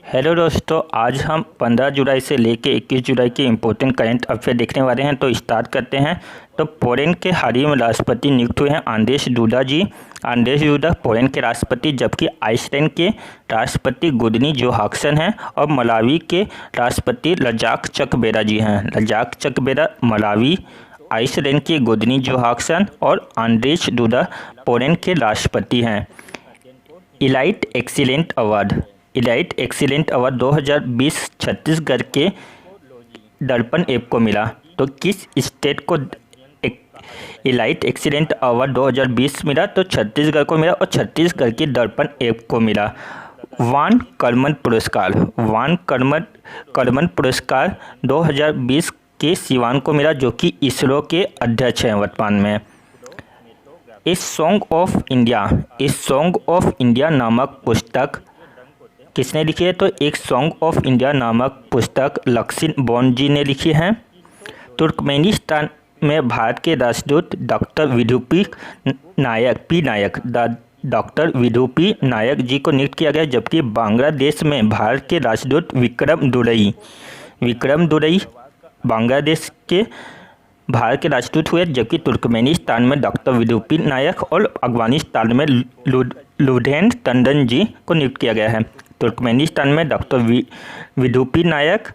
Hello दोस्तों, आज हम 15 जुलाई से लेकर 21 जुलाई के इम्पोर्टेंट करंट अफेयर देखने वाले हैं। तो स्टार्ट करते हैं। तो पोलैंड के हाल ही में राष्ट्रपति नियुक्त हुए हैं आंद्रेस डूडा जी। आंद्रेस डूडा पोलैंड के राष्ट्रपति, जबकि आइसलैंड के राष्ट्रपति गुडनी जोहान्सन हैं और मलावी के राष्ट्रपति लजाक चकबेरा जी हैं। लजाक चकबेरा मलावी, आइसलैंड के गुडनी जोहान्सन और आंद्रेस डूडा पोलैंड के राष्ट्रपति हैं। इलाइट एक्सीलेंट अवार्ड 2020 छत्तीसगढ़ के दर्पण ऐप को मिला। तो किस स्टेट को इलाइट एक्सीलेंट अवार्ड 2020 मिला? तो छत्तीसगढ़ को मिला और छत्तीसगढ़ के दर्पण ऐप को मिला। वान कर्मन पुरस्कार 2020 के सिवान को मिला, जो कि इसरो के अध्यक्ष हैं वर्तमान में। ए सॉन्ग ऑफ इंडिया नामक पुस्तक किसने लिखी है? तो एक सॉन्ग ऑफ इंडिया नामक पुस्तक लक्सिन बॉन्ड जी ने लिखी है। तुर्कमेनिस्तान में भारत के राजदूत डॉक्टर विदुपी नायक जी को नियुक्त किया गया, जबकि बांग्लादेश में भारत के राजदूत विक्रम दुरई बांग्लादेश के भारत के राजदूत हुए, जबकि तुर्कमेनिस्तान में डॉक्टर विदुपी नायक और अफगानिस्तान में लुढेन टंडन जी को नियुक्त किया गया है। तुर्कमेनिस्तान में डॉक्टर विदुपी नायक,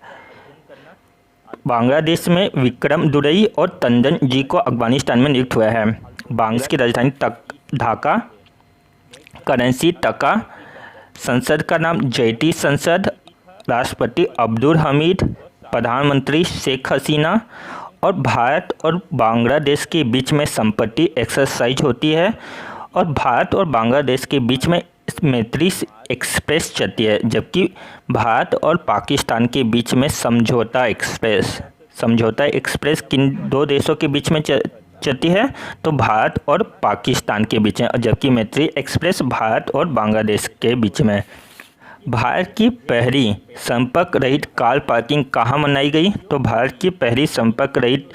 बांग्लादेश में विक्रम दुरई और टंडन जी को अफगानिस्तान में नियुक्त हुआ है। बांग्लादेश की राजधानी ढाका, करेंसी टका, संसद का नाम जयती संसद, राष्ट्रपति अब्दुल हमीद, प्रधानमंत्री शेख हसीना और भारत और बांग्लादेश के बीच में संपत्ति एक्सरसाइज होती है और भारत और बांग्लादेश के बीच में मैत्री एक्सप्रेस चलती है, जबकि भारत और पाकिस्तान के बीच में समझौता एक्सप्रेस किन दो देशों के बीच में चलती है? तो भारत और पाकिस्तान के बीच में, जबकि मैत्री एक्सप्रेस भारत और बांग्लादेश के बीच में। भारत की पहली संपर्क रहित कार पार्किंग कहाँ मनाई गई? तो भारत की पहली संपर्क रहित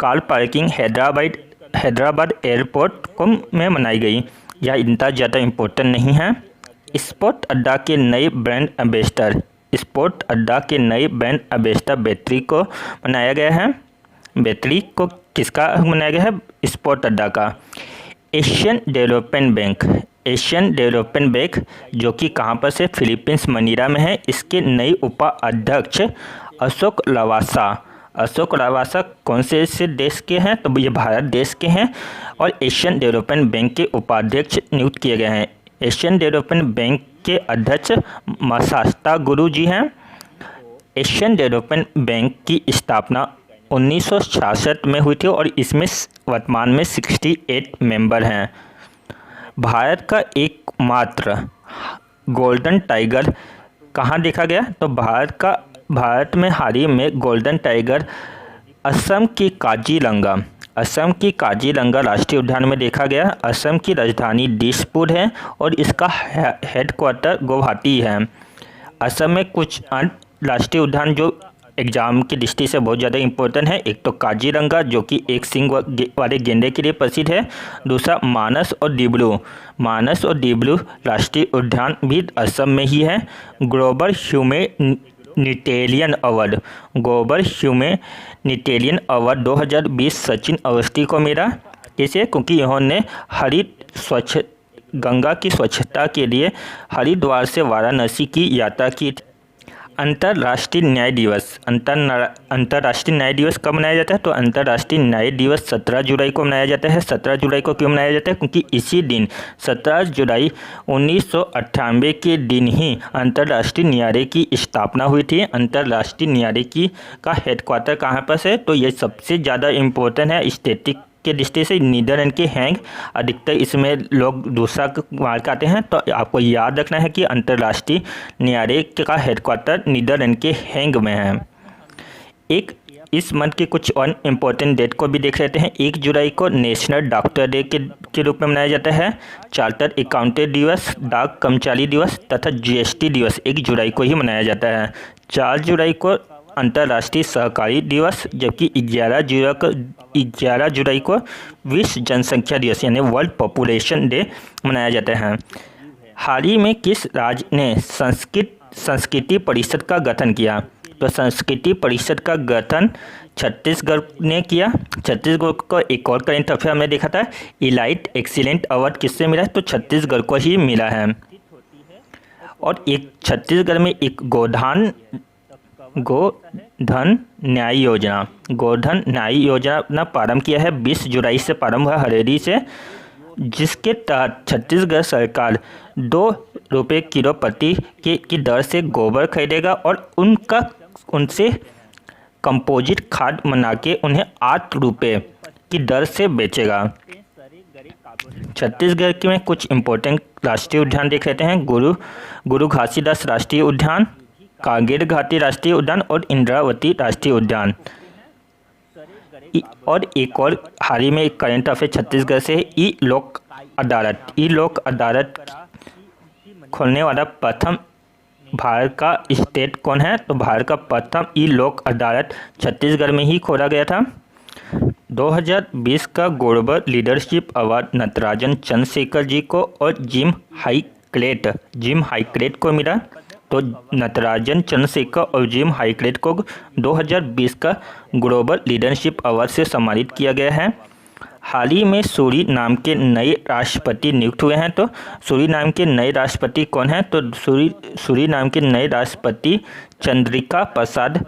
कार पार्किंग हैदराबाद एयरपोर्ट में मनाई गई। यह इतना ज़्यादा इम्पोर्टेंट नहीं है। स्पोर्ट अड्डा के नए ब्रांड एम्बेसडर बैटरी को बनाया गया है। बैटरी को किसका बनाया गया है? स्पोर्ट अड्डा का। एशियन डेवलपमेंट बैंक जो कि कहाँ पर से? फिलीपींस मनीला में है। इसके नए उपाध्यक्ष अशोक लवासा कौन से देश के हैं? तो ये भारत देश के हैं और एशियन डेवलपमेंट बैंक के उपाध्यक्ष नियुक्त किए गए हैं। एशियन डेवलपमेंट बैंक के अध्यक्ष मसाश्ता गुरु जी हैं। एशियन डेवलपमेंट बैंक की स्थापना 1966 में हुई थी और इसमें वर्तमान में 68 मेंबर हैं। भारत का एकमात्र गोल्डन टाइगर कहाँ देखा गया? तो भारत में हाल ही में गोल्डन टाइगर असम की काजीरंगा राष्ट्रीय उद्यान में देखा गया। असम की राजधानी दिसपुर है और इसका हेडक्वार्टर गुवाहाटी है। असम में कुछ अन्य राष्ट्रीय उद्यान जो एग्जाम की दृष्टि से बहुत ज़्यादा इम्पोर्टेंट है, एक तो काजीरंगा जो कि एक सींग वाले गेंडे के लिए प्रसिद्ध है। दूसरा मानस और डिब्रू राष्ट्रीय उद्यान भी असम में ही है। Global humanitarian award 2020 Sachin Awasthi को मिला। कैसे? क्योंकि इन्होंने गंगा की स्वच्छता के लिए हरिद्वार से वाराणसी की यात्रा की। अंतर्राष्ट्रीय न्याय दिवस कब मनाया जाता है? तो अंतर्राष्ट्रीय न्याय दिवस 17 जुलाई को मनाया जाता है। 17 जुलाई को क्यों मनाया जाता है? क्योंकि इसी दिन 17 जुलाई 1998 के दिन ही अंतर्राष्ट्रीय न्यायालय की स्थापना हुई थी। अंतर्राष्ट्रीय न्यायालय का हेडक्वार्टर कहाँ पर है? तो ये सबसे ज़्यादा इम्पोर्टेंट है स्टैटिक के दृष्टि से। नीदरलैंड के हैग, अधिकतर इसमें लोग दूसरा मार्क आते हैं, तो आपको याद रखना है कि अंतर्राष्ट्रीय न्यायालय का हेडक्वार्टर नीदरलैंड के हैग में है। इस मंथ के कुछ और इम्पोर्टेंट डेट को भी देख लेते हैं। 1 जुलाई को नेशनल डॉक्टर डे के रूप में मनाया जाता है। चार्टर्ड अकाउंटेंट दिवस, डाक कर्मचारी दिवस तथा GST दिवस 1 जुलाई को ही मनाया जाता है। 4 जुलाई को अंतर्राष्ट्रीय सहकारी दिवस, जबकि 11 जुलाई को विश्व जनसंख्या दिवस यानी वर्ल्ड पॉपुलेशन डे मनाया जाता है। हाल ही में किस राज्य ने संस्कृत संस्कृति परिषद का गठन किया? तो संस्कृति परिषद का गठन छत्तीसगढ़ ने किया। छत्तीसगढ़ को एक और करंट अफेयर हमने देखा था, इलाइट एक्सीलेंट अवार्ड किससे मिला है? तो छत्तीसगढ़ को ही मिला है। और एक छत्तीसगढ़ में एक गोधन न्याय योजना प्रारंभ किया है, 20 जुलाई से प्रारंभ हुआ हरेरी से, जिसके तहत छत्तीसगढ़ सरकार 2 रुपये किलो प्रति की दर से गोबर खरीदेगा और उनसे कंपोजिट खाद बना के उन्हें 8 रुपये की दर से बेचेगा। छत्तीसगढ़ के में कुछ इम्पोर्टेंट राष्ट्रीय उद्यान देख लेते हैं। गुरु घासीदास राष्ट्रीय उद्यान, कांगेर घाटी राष्ट्रीय उद्यान और इंद्रावती राष्ट्रीय उद्यान। और एक और हाल ही में एक करंट अफेयर छत्तीसगढ़ से, ई लोक अदालत खोलने वाला प्रथम भारत का स्टेट कौन है? तो भारत का प्रथम ई लोक अदालत छत्तीसगढ़ में ही खोला गया था। 2020 का global leadership award Natarajan Chandrasekhar ji को और जिम हाइक्रेट को मिला। तो नटराजन चंद्रशेखर और जिम हाइक्रेट को 2020 का ग्लोबल लीडरशिप अवार्ड से सम्मानित किया गया है। हाल ही में सूरीनाम के नए राष्ट्रपति नियुक्त हुए हैं। तो सूरीनाम के नए राष्ट्रपति कौन हैं? तो सूरीनाम के नए राष्ट्रपति चंद्रिका प्रसाद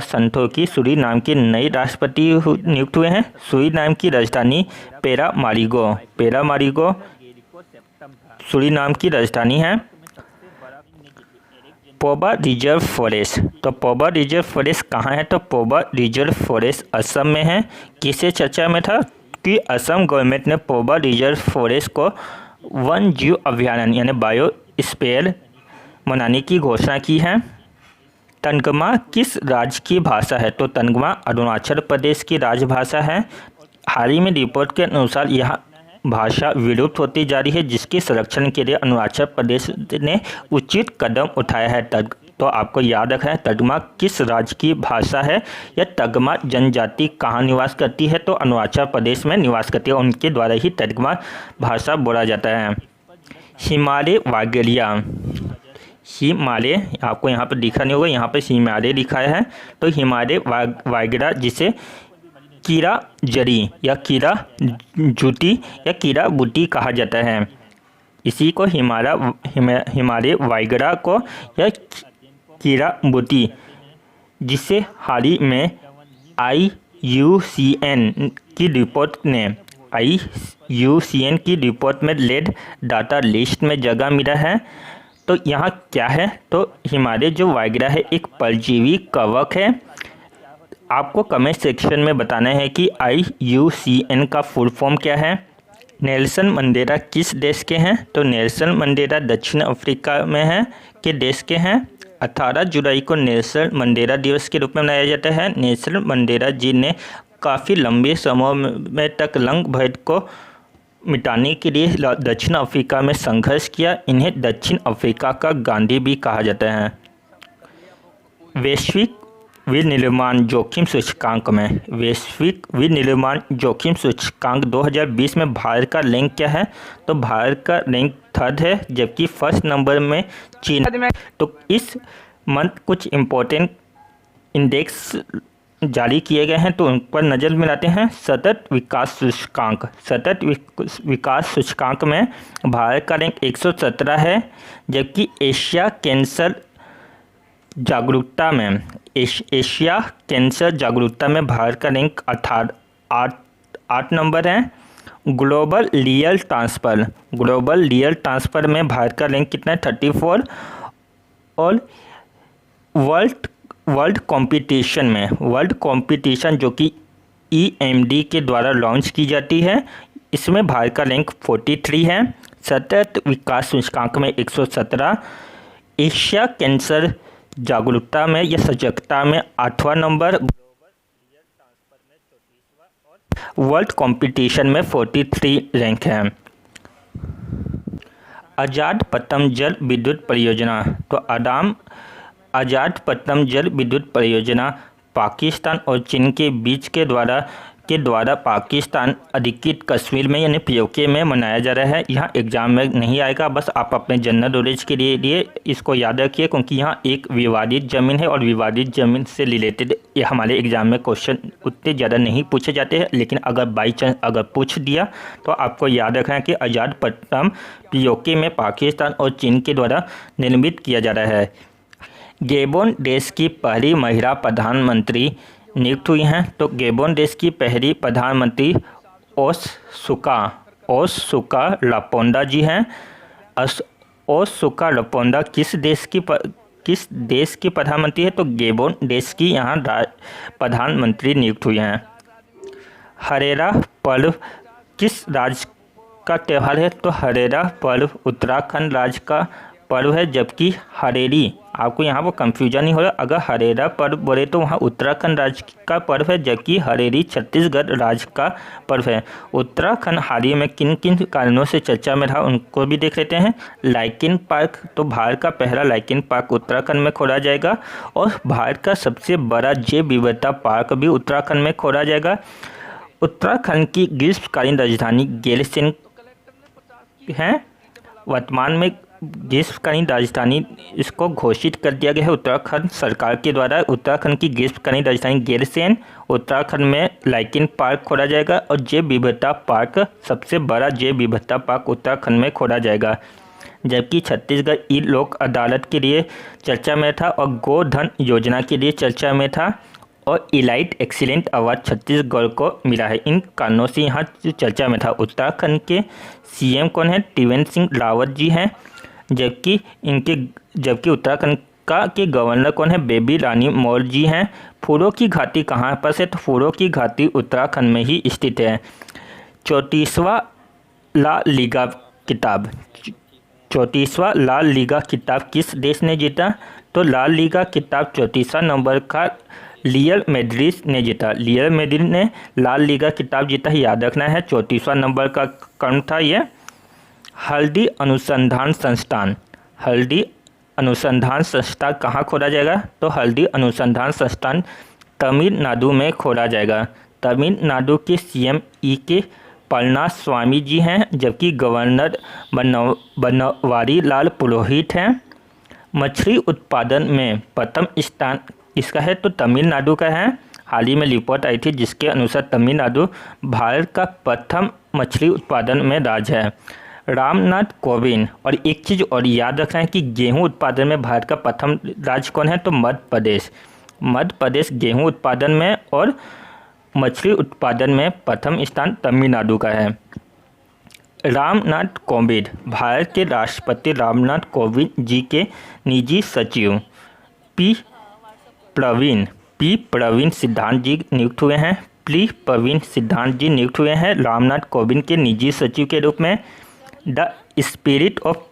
संतोखी सूरीनाम के नए राष्ट्रपति नियुक्त हुए हैं। सूरीनाम की राजधानी पेरामारिगो सूरीनाम की राजधानी है। पोबा रिजर्व फॉरेस्ट, तो पोबा रिजर्व फॉरेस्ट कहाँ है? तो पोबा रिजर्व फॉरेस्ट असम में है। किसे चर्चा में था कि असम गवर्नमेंट ने पोबा रिजर्व फॉरेस्ट को वन जीव अभयारण्य यानी बायोस्फीयर बनाने की घोषणा की है। तंगमा किस राज्य की भाषा है? तो तंगमा अरुणाचल प्रदेश की राजभाषा है। हाल ही में रिपोर्ट के अनुसार यह भाषा विलुप्त होती जा रही है, जिसके संरक्षण के लिए अरुणाचल प्रदेश ने उचित कदम उठाया है। तो आपको याद रखना है तगमा किस राज्य की भाषा है। यह तगमा जनजाति कहाँ निवास करती है? तो अरुणाचल प्रदेश में निवास करती है, उनके द्वारा ही तगमा भाषा बोला जाता है। हिमालय आपको यहाँ पर दिखा नहीं होगा, यहाँ पर हिमालय दिखाया है। तो हिमालय वागड़ा जिसे कीरा जरी या कीरा जूटी या कीरा बूटी कहा जाता है, इसी को हिमालय वागड़ा को या कीरा बूटी, जिसे हाल ही में IUCN की रिपोर्ट में रेड डाटा लिस्ट में जगह मिला है। तो यहाँ क्या है? तो हिमालय जो वागड़ा है एक परजीवी कवक है। आपको कमेंट सेक्शन में बताना है कि IUCN का फुल फॉर्म क्या है। नेल्सन मंडेला किस देश के हैं? तो नेल्सन मंडेला दक्षिण अफ्रीका में है के देश के हैं। 18 जुलाई को नेल्सन मंडेला दिवस के रूप में मनाया जाता है। नेल्सन मंडेला जी ने काफ़ी लंबे समय में तक रंग भेद को मिटाने के लिए दक्षिण अफ्रीका में संघर्ष किया। इन्हें दक्षिण अफ्रीका का गांधी भी कहा जाता है। वैश्विक विनिर्माण जोखिम जोखिम सूचकांक 2020 में भारत का रैंक क्या है? तो भारत का रैंक 3rd है, जबकि फर्स्ट नंबर में चीन। तो इस मंथ कुछ इम्पोर्टेंट इंडेक्स जारी किए गए हैं, तो उन पर नज़र मिलाते हैं। सतत विकास सूचकांक में भारत का रैंक 117 है, जबकि एशिया कैंसर जागरूकता में भारत का रैंक 8 नंबर है। ग्लोबल रियल ट्रांसफ़र में भारत का रैंक कितना है? 34। और वर्ल्ड कंपटीशन जो कि EMD के द्वारा लॉन्च की जाती है, इसमें भारत का रैंक 43 है। सतत विकास सूचकांक में 117। एशिया कैंसर जागरूकता में या सजगता में 8वां नंबर। वर्ल्ड कंपटीशन में 43 रैंक है। आज़ादपट्टनम जल विद्युत परियोजना, तो आज़ादपट्टनम जल विद्युत परियोजना पाकिस्तान और चीन के बीच के द्वारा के द्वारा पाकिस्तान अधिकृत कश्मीर में यानी पीओके में मनाया जा रहा है। यहाँ एग्जाम में नहीं आएगा, बस आप अपने जनरल नॉलेज के लिए इसको याद रखिए, क्योंकि यहाँ एक विवादित ज़मीन है और विवादित ज़मीन से रिलेटेड ये हमारे एग्जाम में क्वेश्चन उतने ज़्यादा नहीं पूछे जाते हैं, लेकिन अगर बाई चांस अगर पूछ दिया तो आपको याद रखना है कि आज़ाद पट्टनम पीओके में पाकिस्तान और चीन के द्वारा निर्मित किया जा रहा है। गैबोन देश की पहली महिला प्रधानमंत्री नियुक्त हुई हैं। तो गैबोन देश की पहली प्रधानमंत्री ओसुका लापोंडा जी हैं। ओसुका लापोंडा किस देश की प्रधानमंत्री है? तो गैबोन देश की यहाँ प्रधानमंत्री नियुक्त हुई हैं। हरेरा पर्व किस राज्य का त्यौहार है? तो हरेरा पर्व उत्तराखंड राज्य का पर्व है, जबकि हरेरी, आपको यहाँ पर कंफ्यूजन नहीं हो रहा, अगर हरेरा पर्व बोले तो वहाँ उत्तराखंड राज्य का पर्व है, जबकि हरेरी छत्तीसगढ़ राज्य का पर्व है। उत्तराखंड हाल ही में किन किन कारणों से चर्चा में रहा उनको भी देख लेते हैं। लाइकिन पार्क, तो भारत का पहला लाइकिन पार्क उत्तराखंड में खोला जाएगा और भारत का सबसे बड़ा जैव विविधता पार्क भी उत्तराखंड में खोला जाएगा। उत्तराखंड की ग्रीष्मकालीन राजधानी गैरसैंण है। वर्तमान में ग्रीष्मकालीन राजधानी इसको घोषित कर दिया गया है उत्तराखंड सरकार के द्वारा। उत्तराखंड की ग्रीष्मकालीन राजधानी गैरसैंण, उत्तराखंड में लाइकिन पार्क खोला जाएगा और जैव विविधता पार्क, सबसे बड़ा जैव विविधता पार्क उत्तराखंड में खोला जाएगा। जबकि छत्तीसगढ़ ई लोक अदालत के लिए चर्चा में था और गोधन योजना के लिए चर्चा में था और इलाइट एक्सीलेंट अवार्ड छत्तीसगढ़ को मिला है। इन कारणों से यहाँ चर्चा में था। उत्तराखंड के सीएम कौन है? त्रिवेंद्र सिंह रावत जी हैं। जबकि उत्तराखंड के गवर्नर कौन है? बेबी रानी मौर्य जी हैं। फूलों की घाटी कहाँ पर है? तो फूलों की घाटी उत्तराखंड में ही स्थित है। 34वां ला लीगा खिताब किस देश ने जीता? तो ला लीगा खिताब 34वां नंबर का रियल मैड्रिड ने जीता। रियल मैड्रिड ने लाल लीगा खिताब जीता है, याद रखना है। 34वां नंबर का कौन था ये? हल्दी अनुसंधान संस्थान कहाँ खोला जाएगा? तो हल्दी अनुसंधान संस्थान तमिलनाडु में खोला जाएगा। तमिलनाडु के सीएम के पलनास्वामी जी हैं, जबकि गवर्नर बनवारी लाल पुरोहित हैं। मछली उत्पादन में प्रथम स्थान इसका है? तो तमिलनाडु का है। हाल ही में रिपोर्ट आई थी जिसके अनुसार तमिलनाडु भारत का प्रथम मछली उत्पादन में राज्य है। रामनाथ कोविंद, और एक चीज़ और याद रखना है कि गेहूं उत्पादन में भारत का प्रथम राज्य कौन है? तो मध्य प्रदेश गेहूं उत्पादन में और मछली उत्पादन में प्रथम स्थान तमिलनाडु का है। रामनाथ कोविंद, भारत के राष्ट्रपति रामनाथ कोविंद जी के निजी सचिव पी प्रवीण सिद्धांत जी नियुक्त हुए हैं। प्रवीण सिद्धांत जी नियुक्त हुए हैं रामनाथ कोविंद के निजी सचिव के रूप में। The spirit of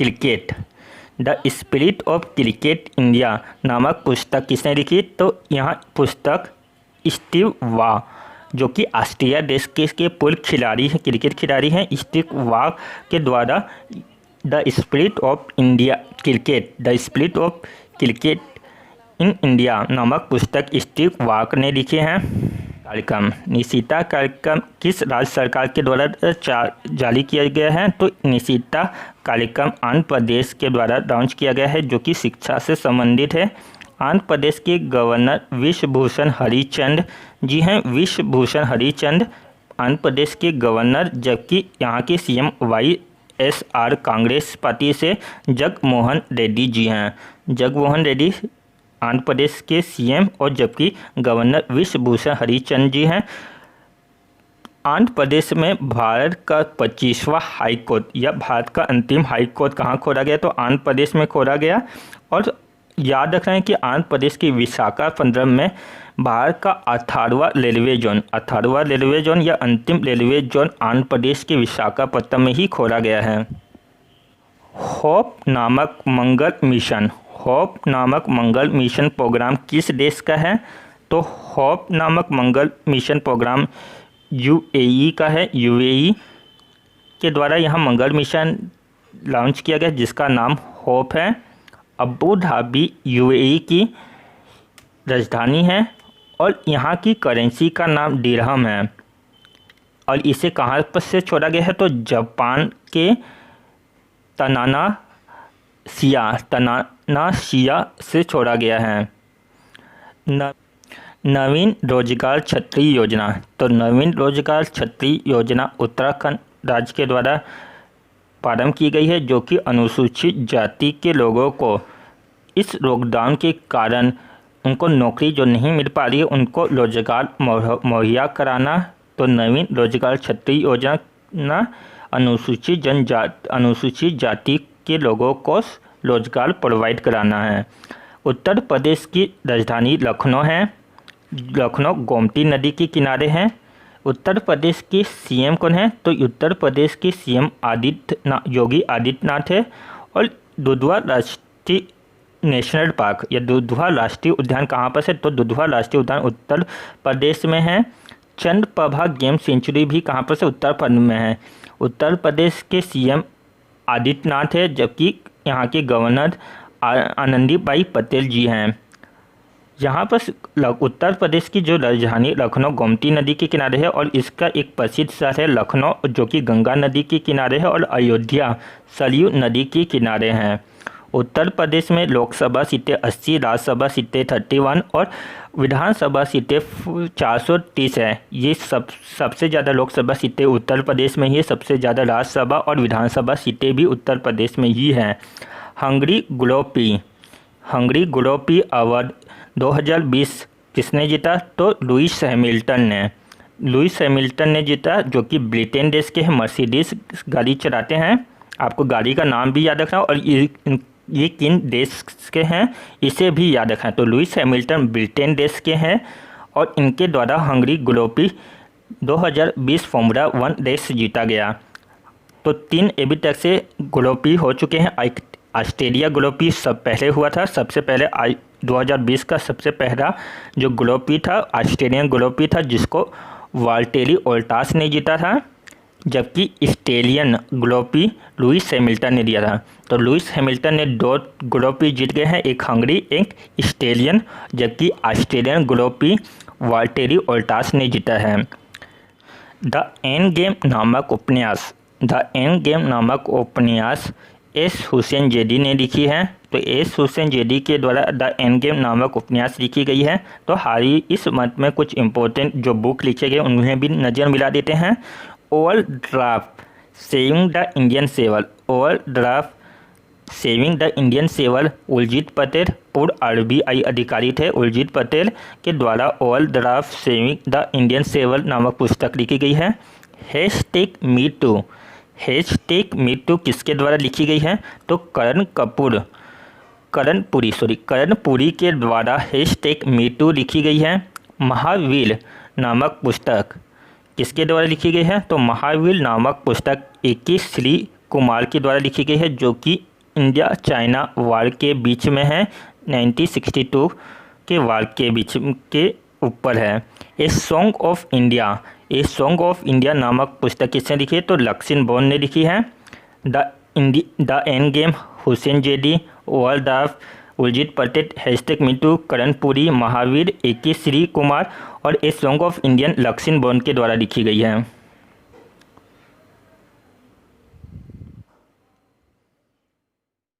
cricket India नामक पुस्तक किसने लिखी? तो यहाँ पुस्तक स्टीव वॉ, जो कि ऑस्ट्रेलिया देश के पूर्व खिलाड़ी हैं, क्रिकेट खिलाड़ी हैं, स्टीव वॉ के द्वारा the spirit of cricket in India नामक पुस्तक स्टीव वॉ ने लिखे हैं। कार्यक्रम निशिता कार्यक्रम किस राज्य सरकार के द्वारा जारी किया गया है? तो निशिता कार्यक्रम आंध्र प्रदेश के द्वारा लॉन्च किया गया है, जो कि शिक्षा से संबंधित है। आंध्र प्रदेश के गवर्नर विश्वभूषण हरिचंद जी हैं। विश्वभूषण हरिचंद आंध्र प्रदेश के गवर्नर, जबकि यहाँ के सीएम YSR कांग्रेस पार्टी से जगमोहन रेड्डी जी हैं। जगमोहन रेड्डी आंध्र प्रदेश के सीएम और जबकि गवर्नर विश्वभूषण हरिचंद जी हैं। आंध्र प्रदेश में भारत का 25वां हाई कोर्ट या भारत का अंतिम हाई कोर्ट कहाँ खोला गया? तो आंध्र प्रदेश में खोला गया। और याद रखना है कि आंध्र प्रदेश की विशाखापट्टनम में भारत का 18वां रेलवे जोन या अंतिम रेलवे जोन आंध्र प्रदेश के विशाखापट्टनम में ही खोला गया है। होप नामक मंगल मिशन प्रोग्राम किस देश का है? तो होप नामक मंगल मिशन प्रोग्राम UAE का है। UAE के द्वारा यहाँ मंगल मिशन लॉन्च किया गया, जिसका नाम होप है। अबू धाबी UAE की राजधानी है और यहाँ की करेंसी का नाम दिरहम है। और इसे कहाँ पर से छोड़ा गया है? तो जापान के तनानाशिया से छोड़ा गया है। नवीन रोजगार छतरी योजना, तो नवीन रोजगार छतरी योजना उत्तराखंड राज्य के द्वारा प्रारंभ की गई है, जो कि अनुसूचित जाति के लोगों को इस लॉकडाउन के कारण उनको नौकरी जो नहीं मिल पा रही है उनको रोजगार मुहैया कराना। तो नवीन रोजगार छतरी योजना अनुसूचित जाति के लोगों को रोजगार प्रोवाइड कराना है। उत्तर प्रदेश की राजधानी लखनऊ है। लखनऊ गोमती नदी के किनारे है। उत्तर प्रदेश के सीएम कौन है? तो उत्तर प्रदेश के सीएम योगी आदित्यनाथ है। और दुधवा राष्ट्रीय नेशनल पार्क या दुधवा राष्ट्रीय उद्यान कहाँ पर है? तो दुधवा राष्ट्रीय उद्यान उत्तर प्रदेश में है। चंद्रप्रभा गेम सेंचुरी भी कहाँ पर से? उत्तर प्रदेश में है। उत्तर प्रदेश के सीएम आदित्यनाथ है, जबकि यहाँ के गवर्नर आनंदीबाई पटेल जी हैं। यहाँ पर उत्तर प्रदेश की जो राजधानी लखनऊ गोमती नदी के किनारे है और इसका एक प्रसिद्ध शहर है लखनऊ, जो कि गंगा नदी के किनारे है, और अयोध्या सरयू नदी के किनारे हैं। उत्तर प्रदेश में लोकसभा सीटें 80, राज्यसभा सीटें 31 और विधानसभा सीटें 430 है। ये सबसे ज़्यादा लोकसभा सीटें उत्तर प्रदेश में ही है, सबसे ज़्यादा राज्यसभा और विधानसभा सीटें भी उत्तर प्रदेश में ही हैं। हंगरी ग्लोपी अवार्ड 2020 किसने जीता? तो लुइस हैमिल्टन ने जीता, जो कि ब्रिटेन देश के हैं, मर्सिडीज गाड़ी चलाते हैं। आपको गाड़ी का नाम भी याद रखना, और ये किन देश के हैं इसे भी याद रखना। तो लुइस हैमिल्टन ब्रिटेन देश के हैं और इनके द्वारा हंगरी ग्लोपी 2020 फॉर्मूला 1 रेस जीता गया। तो 3 अभी तक से ग्लोपी हो चुके हैं। ऑस्ट्रेलिया ग्लोपी सब पहले हुआ था, सबसे पहले 2020 का सबसे पहला जो ग्लोपी था ऑस्ट्रेलियन ग्लोपी था, जिसको वाल्टेरी ओल्टास ने जीता था, जबकि ऑस्ट्रेलियन ग्लोपी लुइस हैमिल्टन ने दिया था। तो लुइस हैमिल्टन ने 2 ग्लोपी जीत गए हैं, एक हंगरी एक ऑस्ट्रेलियन, जबकि ऑस्ट्रेलियन ग्लोपी वाल्टेरी ओल्टास ने जीता है। द एंड गेम नामक उपन्यास एस हुसैन जेडी ने लिखी है। तो एस हुसैन जेडी के द्वारा द एंड गेम नामक उपन्यास लिखी गई है। तो हाल इस मंथ में कुछ इंपॉर्टेंट जो बुक लिखे गए उन्हें भी नज़र मिला देते हैं। Overdraft saving the Indian saver Urjit Patel पूर्व RBI अधिकारी थे। उर्जित पटेल के द्वारा overdraft saving the Indian saver नामक पुस्तक लिखी गई है। हैशटैग मीटू किसके द्वारा लिखी गई है? तो करण पुरी के द्वारा हैशटैग मीटू लिखी गई है। महावीर नामक पुस्तक किसके द्वारा लिखी गई है? तो महावीर नामक पुस्तक AK श्री कुमार के द्वारा लिखी गई है, जो कि इंडिया चाइना वार के बीच में है, 1962 के वार के बीच के ऊपर है। ए सॉन्ग ऑफ इंडिया नामक पुस्तक किसने लिखी है? तो लक्ष्मण बॉन ने लिखी है। The end game Hussain Zaidi, overdraft Urjit Patel, hashtag me too Karan Puri, Mahavir AK Shri Kumar और a song of Indian Laxman Bond के द्वारा लिखी गई है।